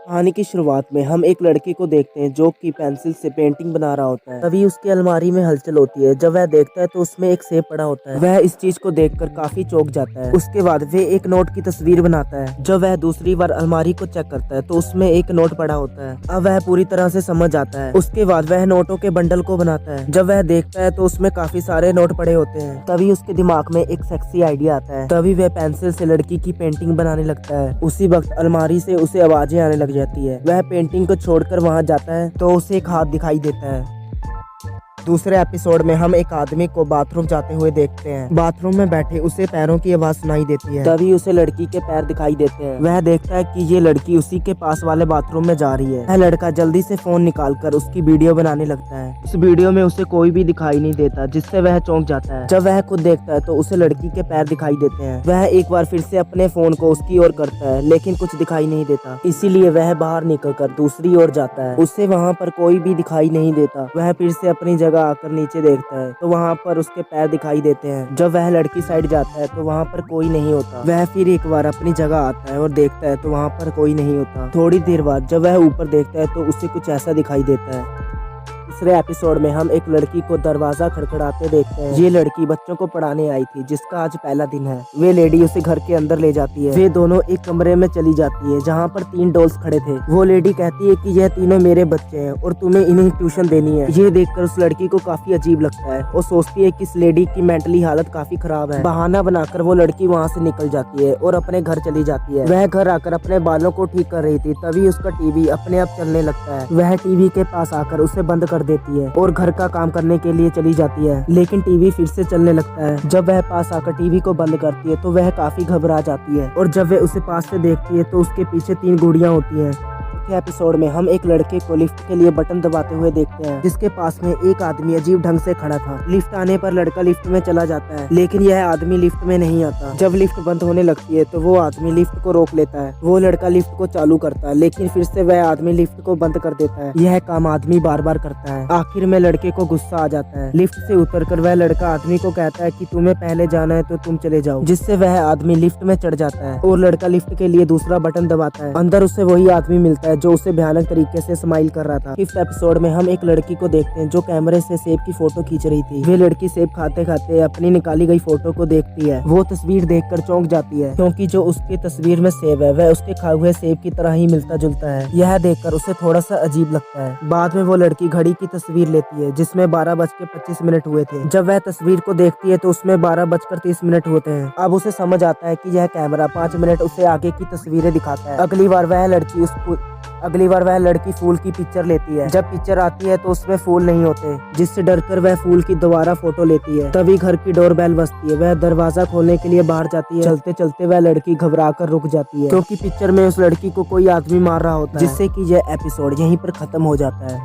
कहानी की शुरुआत में हम एक लड़के को देखते हैं जो कि पेंसिल से पेंटिंग बना रहा होता है। तभी उसकी अलमारी में हलचल होती है। जब वह देखता है तो उसमें एक सेब पड़ा होता है। वह इस चीज को देखकर काफी चौंक जाता है। उसके बाद वह एक नोट की तस्वीर बनाता है। जब वह दूसरी बार अलमारी को चेक करता है तो उसमें एक नोट पड़ा होता है। अब वह पूरी तरह से समझ आता है। उसके बाद वह नोटों के बंडल को बनाता है। जब वह देखता है तो उसमें काफी सारे नोट पड़े होते हैं। तभी उसके दिमाग में एक सेक्सी आइडिया आता है। तभी वह पेंसिल से लड़की की पेंटिंग बनाने लगता है। उसी वक्त अलमारी से उसे आवाजें आने लग जाती है। वह पेंटिंग को छोड़कर वहां जाता है तो उसे एक हाथ दिखाई देता है। दूसरे एपिसोड में हम एक आदमी को बाथरूम जाते हुए देखते हैं। बाथरूम में बैठे उसे पैरों की आवाज सुनाई देती है। तभी उसे लड़की के पैर दिखाई देते हैं। वह देखता है कि ये लड़की उसी के पास वाले बाथरूम में जा रही है। वह लड़का जल्दी से फोन निकालकर उसकी वीडियो बनाने लगता है। उस वीडियो में उसे कोई भी दिखाई नहीं देता, जिससे वह चौंक जाता है। जब वह खुद देखता है तो उसे लड़की के पैर दिखाई देते हैं। वह एक बार फिर से अपने फोन को उसकी ओर करता है, लेकिन कुछ दिखाई नहीं देता। इसीलिए वह बाहर निकलकर दूसरी ओर जाता है। उसे वहाँ पर कोई भी दिखाई नहीं देता। वह फिर से अपनी जगह आकर नीचे देखता है तो वहाँ पर उसके पैर दिखाई देते हैं। जब वह लड़की साइड जाता है तो वहाँ पर कोई नहीं होता। वह फिर एक बार अपनी जगह आता है और देखता है तो वहाँ पर कोई नहीं होता। थोड़ी देर बाद जब वह ऊपर देखता है तो उसे कुछ ऐसा दिखाई देता है। तीसरे एपिसोड में हम एक लड़की को दरवाजा खड़खड़ाते देखते हैं। ये लड़की बच्चों को पढ़ाने आई थी, जिसका आज पहला दिन है। वे लेडी उसे घर के अंदर ले जाती है। वे दोनों एक कमरे में चली जाती है जहाँ पर 3 डॉल्स खड़े थे। वो लेडी कहती है कि यह तीनों मेरे बच्चे हैं और तुम्हें इन्हें ट्यूशन देनी है। ये देखकर उस लड़की को काफी अजीब लगता है और सोचती है कि इस लेडी की मेंटली हालत काफी खराब है। बहाना बनाकर वो लड़की वहाँ से निकल जाती है और अपने घर चली जाती है। वह घर आकर अपने बालों को ठीक कर रही थी, तभी उसका टीवी अपने आप चलने लगता है। वह टीवी के पास आकर उसे बंद कर देती है और घर का काम करने के लिए चली जाती है, लेकिन टीवी फिर से चलने लगता है। जब वह पास आकर टीवी को बंद करती है तो वह काफी घबरा जाती है और जब वह उसे पास से देखती है तो उसके पीछे 3 गुड़ियां होती हैं। एपिसोड में हम एक लड़के को लिफ्ट के लिए बटन दबाते हुए देखते हैं, जिसके पास में एक आदमी अजीब ढंग से खड़ा था। लिफ्ट आने पर लड़का लिफ्ट में चला जाता है, लेकिन यह आदमी लिफ्ट में नहीं आता। जब लिफ्ट बंद होने लगती है तो वो आदमी लिफ्ट को रोक लेता है। वो लड़का लिफ्ट को चालू करता है, लेकिन फिर से वह आदमी लिफ्ट को बंद कर देता है। यह काम आदमी बार बार करता है। आखिर में लड़के को गुस्सा आ जाता है। लिफ्ट से उतरकर वह लड़का आदमी को कहता है कि तुम्हें पहले जाना है तो तुम चले जाओ, जिससे वह आदमी लिफ्ट में चढ़ जाता है और लड़का लिफ्ट के लिए दूसरा बटन दबाता है। अंदर उसे वही आदमी मिलता है जो उसे भयानक तरीके से स्माइल कर रहा था। 5th एपिसोड में हम एक लड़की को देखते हैं जो कैमरे से सेब की फोटो खींच रही थी। वे लड़की सेब खाते खाते अपनी निकाली गई फोटो को देखती है। वो तस्वीर देखकर चौंक जाती है, क्योंकि जो उसकी तस्वीर में सेब है वह उसके खाए हुए सेब की तरह ही मिलता जुलता है। यह देखकर उसे थोड़ा सा अजीब लगता है। बाद में वो लड़की घड़ी की तस्वीर लेती है जिसमें 12:25 हुए थे। जब वह तस्वीर को देखती है तो उसमें 12:30 होते हैं। अब उसे समझ आता है कि यह कैमरा 5 मिनट उसे आगे की तस्वीरें दिखाता है। अगली बार वह लड़की फूल की पिक्चर लेती है। जब पिक्चर आती है तो उसमें फूल नहीं होते, जिससे डरकर वह फूल की दोबारा फोटो लेती है। तभी घर की डोरबेल बजती है। वह दरवाजा खोलने के लिए बाहर जाती है। चलते चलते वह लड़की घबरा कर रुक जाती है, क्योंकि पिक्चर में उस लड़की को कोई आदमी मार रहा होता है, जिससे कि यह एपिसोड यहीं पर खत्म हो जाता है।